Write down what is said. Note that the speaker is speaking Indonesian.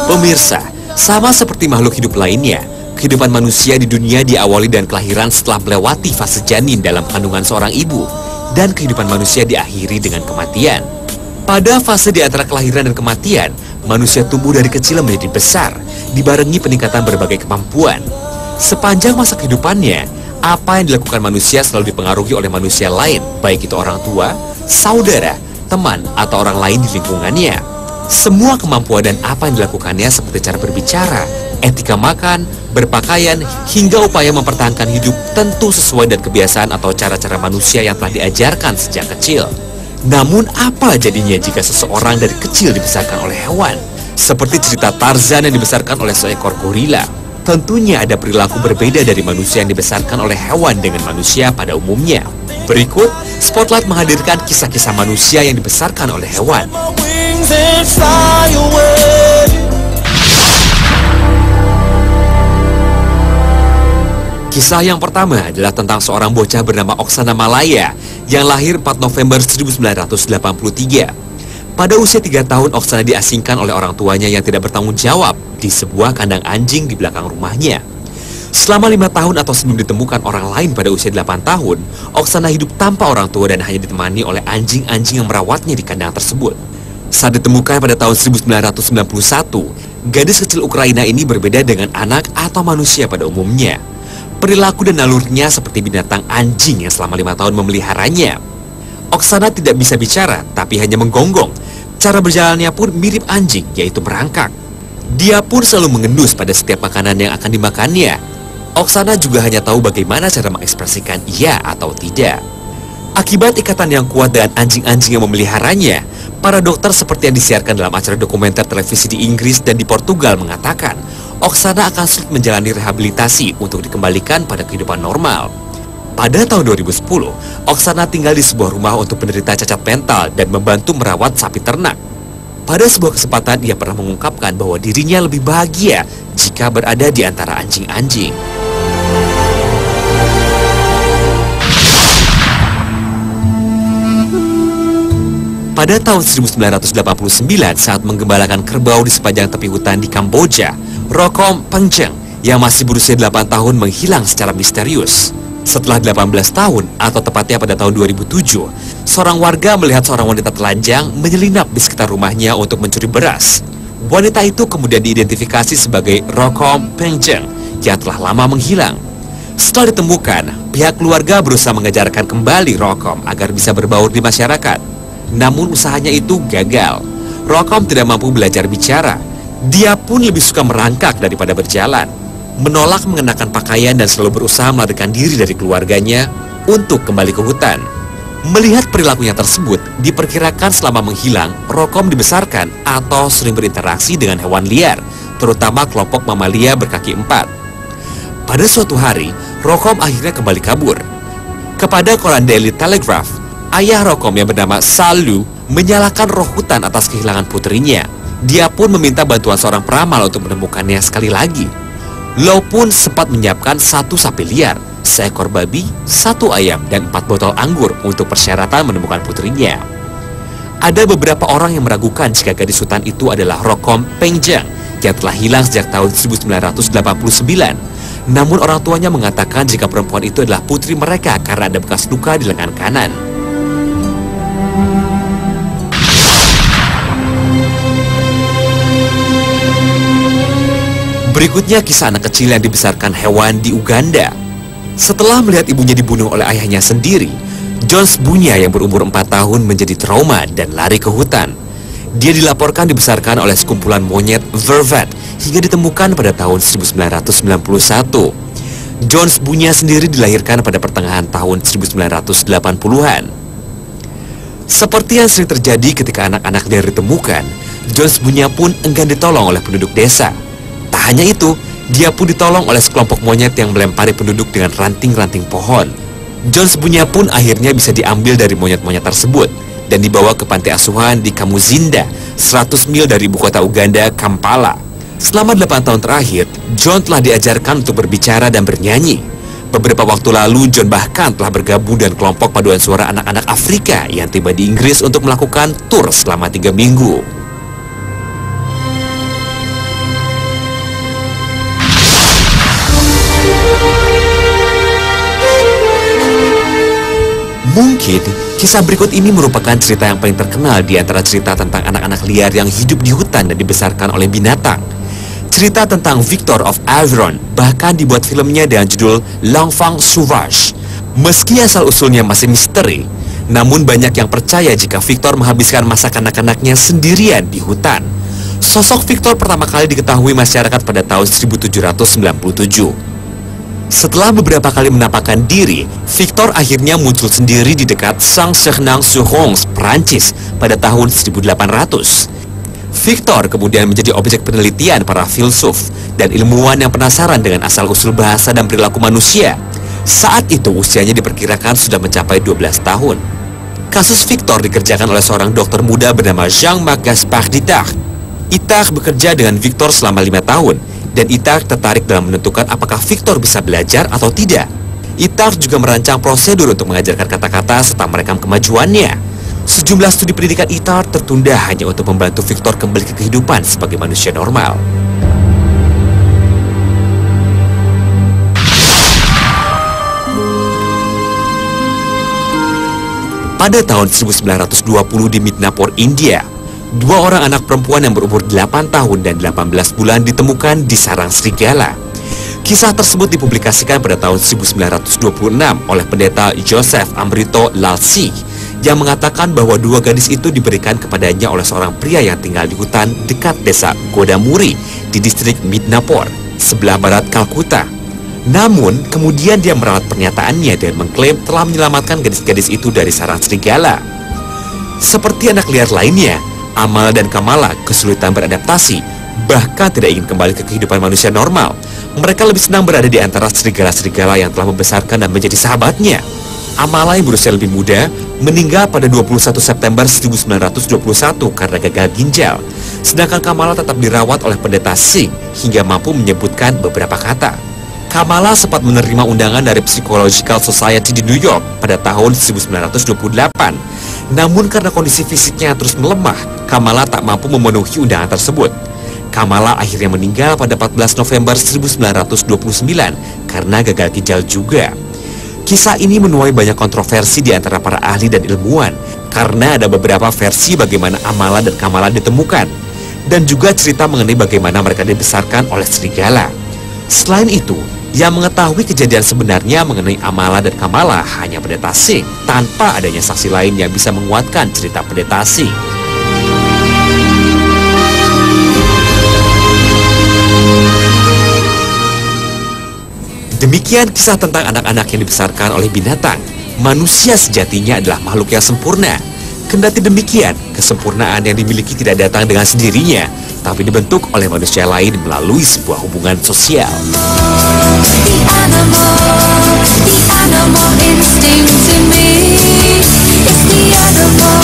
Pemirsa, sama seperti makhluk hidup lainnya, kehidupan manusia di dunia diawali dan kelahiran setelah melewati fase janin dalam kandungan seorang ibu, dan kehidupan manusia diakhiri dengan kematian. Pada fase di antara kelahiran dan kematian, manusia tumbuh dari kecil menjadi besar, dibarengi peningkatan berbagai kemampuan. Sepanjang masa kehidupannya, apa yang dilakukan manusia selalu dipengaruhi oleh manusia lain, baik itu orang tua, saudara, teman, atau orang lain di lingkungannya. Semua kemampuan dan apa yang dilakukannya seperti cara berbicara, etika makan, berpakaian, hingga upaya mempertahankan hidup tentu sesuai dengan kebiasaan atau cara-cara manusia yang telah diajarkan sejak kecil. Namun apa jadinya jika seseorang dari kecil dibesarkan oleh hewan? Seperti cerita Tarzan yang dibesarkan oleh seekor gorila. Tentunya ada perilaku berbeda dari manusia yang dibesarkan oleh hewan dengan manusia pada umumnya. Berikut, Spotlight menghadirkan kisah-kisah manusia yang dibesarkan oleh hewan. Kisah yang pertama adalah tentang seorang bocah bernama Oksana Malaya yang lahir 4 November 1983. Pada usia 3 tahun, Oksana diasingkan oleh orang tuanya yang tidak bertanggung jawab di sebuah kandang anjing di belakang rumahnya. Selama 5 tahun atau sebelum ditemukan orang lain pada usia 8 tahun, Oksana hidup tanpa orang tua dan hanya ditemani oleh anjing-anjing yang merawatnya di kandang tersebut. Saat ditemukan pada tahun 1991, gadis kecil Ukraina ini berbeda dengan anak atau manusia pada umumnya. Perilaku dan nalurinya seperti binatang anjing yang selama 5 tahun memeliharanya. Oksana tidak bisa bicara, tapi hanya menggonggong. Cara berjalannya pun mirip anjing, yaitu merangkak. Dia pun selalu mengendus pada setiap makanan yang akan dimakannya. Oksana juga hanya tahu bagaimana cara mengekspresikan iya atau tidak. Akibat ikatan yang kuat dengan anjing-anjing yang memeliharanya, para dokter seperti yang disiarkan dalam acara dokumenter televisi di Inggris dan di Portugal mengatakan, Oksana akan sulit menjalani rehabilitasi untuk dikembalikan pada kehidupan normal. Pada tahun 2010, Oksana tinggal di sebuah rumah untuk penderita cacat mental dan membantu merawat sapi ternak. Pada sebuah kesempatan, ia pernah mengungkapkan bahwa dirinya lebih bahagia jika berada di antara anjing-anjing. Pada tahun 1989, saat menggembalakan kerbau di sepanjang tepi hutan di Kamboja, Rokom Pengjeng yang masih berusia 8 tahun menghilang secara misterius. Setelah 18 tahun, atau tepatnya pada tahun 2007, seorang warga melihat seorang wanita telanjang menyelinap di sekitar rumahnya untuk mencuri beras. Wanita itu kemudian diidentifikasi sebagai Rokom Pengjeng yang telah lama menghilang. Setelah ditemukan, pihak keluarga berusaha mengajarkan kembali Rokom agar bisa berbaur di masyarakat. Namun usahanya itu gagal. Rokom tidak mampu belajar bicara. Dia pun lebih suka merangkak daripada berjalan, menolak mengenakan pakaian dan selalu berusaha melarikan diri dari keluarganya untuk kembali ke hutan. Melihat perilakunya tersebut, diperkirakan selama menghilang, Rokom dibesarkan atau sering berinteraksi dengan hewan liar, terutama kelompok mamalia berkaki 4. Pada suatu hari, Rokom akhirnya kembali kabur. Kepada koran Daily Telegraph, ayah Rokom yang bernama Salu menyalahkan roh hutan atas kehilangan putrinya. Dia pun meminta bantuan seorang peramal untuk menemukannya sekali lagi. Lo pun sempat menyiapkan 1 sapi liar, seekor babi, 1 ayam, dan 4 botol anggur untuk persyaratan menemukan putrinya. Ada beberapa orang yang meragukan jika gadis hutan itu adalah Rokom Pengjeng yang telah hilang sejak tahun 1989. Namun orang tuanya mengatakan jika perempuan itu adalah putri mereka karena ada bekas luka di lengan kanan. Berikutnya kisah anak kecil yang dibesarkan hewan di Uganda. Setelah melihat ibunya dibunuh oleh ayahnya sendiri, Jones Bunya yang berumur 4 tahun menjadi trauma dan lari ke hutan. Dia dilaporkan dibesarkan oleh sekumpulan monyet vervet hingga ditemukan pada tahun 1991. Jones Bunya sendiri dilahirkan pada pertengahan tahun 1980-an. Seperti yang sering terjadi ketika anak-anak liar ditemukan, Jones Bunya pun enggan ditolong oleh penduduk desa. Tak hanya itu, dia pun ditolong oleh sekelompok monyet yang melempari penduduk dengan ranting-ranting pohon. Jones Bunya pun akhirnya bisa diambil dari monyet-monyet tersebut dan dibawa ke panti asuhan di Kamuzinda, 100 mil dari ibu kota Uganda, Kampala. Selama 8 tahun terakhir, John telah diajarkan untuk berbicara dan bernyanyi. Beberapa waktu lalu, John bahkan telah bergabung dengan kelompok paduan suara anak-anak Afrika yang tiba di Inggris untuk melakukan tur selama 3 minggu. Mungkin kisah berikut ini merupakan cerita yang paling terkenal di antara cerita tentang anak-anak liar yang hidup di hutan dan dibesarkan oleh binatang. Cerita tentang Victor of Aveyron bahkan dibuat filmnya dengan judul L'Enfant Sauvage. Meski asal-usulnya masih misteri, namun banyak yang percaya jika Victor menghabiskan masa kanak-kanaknya sendirian di hutan. Sosok Victor pertama kali diketahui masyarakat pada tahun 1797. Setelah beberapa kali menampakkan diri, Victor akhirnya muncul sendiri di dekat Saint-Sernin-sur-Onge, Prancis pada tahun 1800. Victor kemudian menjadi objek penelitian para filsuf dan ilmuwan yang penasaran dengan asal-usul bahasa dan perilaku manusia. Saat itu usianya diperkirakan sudah mencapai 12 tahun. Kasus Victor dikerjakan oleh seorang dokter muda bernama Jean-Marc Gaspard d'Itard. Itard bekerja dengan Victor selama 5 tahun, dan Itard tertarik dalam menentukan apakah Victor bisa belajar atau tidak. Itard juga merancang prosedur untuk mengajarkan kata-kata serta merekam kemajuannya. Sejumlah studi pendidikan Itard tertunda hanya untuk membantu Victor kembali ke kehidupan sebagai manusia normal. Pada tahun 1920 di Midnapore, India, 2 orang anak perempuan yang berumur 8 tahun dan 18 bulan ditemukan di sarang serigala. Kisah tersebut dipublikasikan pada tahun 1926 oleh pendeta Joseph Amrito Lalsi yang mengatakan bahwa 2 gadis itu diberikan kepadanya oleh seorang pria yang tinggal di hutan dekat desa Godamuri di distrik Midnapore, sebelah barat Kalkuta. Namun, kemudian dia meralat pernyataannya dan mengklaim telah menyelamatkan gadis-gadis itu dari sarang serigala. Seperti anak liar lainnya, Amala dan Kamala kesulitan beradaptasi, bahkan tidak ingin kembali ke kehidupan manusia normal. Mereka lebih senang berada di antara serigala-serigala yang telah membesarkan dan menjadi sahabatnya. Amala yang berusia lebih muda meninggal pada 21 September 1921 karena gagal ginjal. Sedangkan Kamala tetap dirawat oleh pendeta Singh hingga mampu menyebutkan beberapa kata. Kamala sempat menerima undangan dari Psychological Society di New York pada tahun 1928. Namun karena kondisi fisiknya terus melemah, Kamala tak mampu memenuhi undangan tersebut. Kamala akhirnya meninggal pada 14 November 1929 karena gagal ginjal juga. Kisah ini menuai banyak kontroversi di antara para ahli dan ilmuwan karena ada beberapa versi bagaimana Amala dan Kamala ditemukan dan juga cerita mengenai bagaimana mereka dibesarkan oleh serigala. Selain itu, yang mengetahui kejadian sebenarnya mengenai Amala dan Kamala hanya pendeta Singh tanpa adanya saksi lain yang bisa menguatkan cerita pendeta Singh. Demikian kisah tentang anak-anak yang dibesarkan oleh binatang. Manusia sejatinya adalah makhluk yang sempurna. Kendati demikian, kesempurnaan yang dimiliki tidak datang dengan sendirinya, tapi dibentuk oleh manusia lain melalui sebuah hubungan sosial. The animal instinct in me. It's the animal.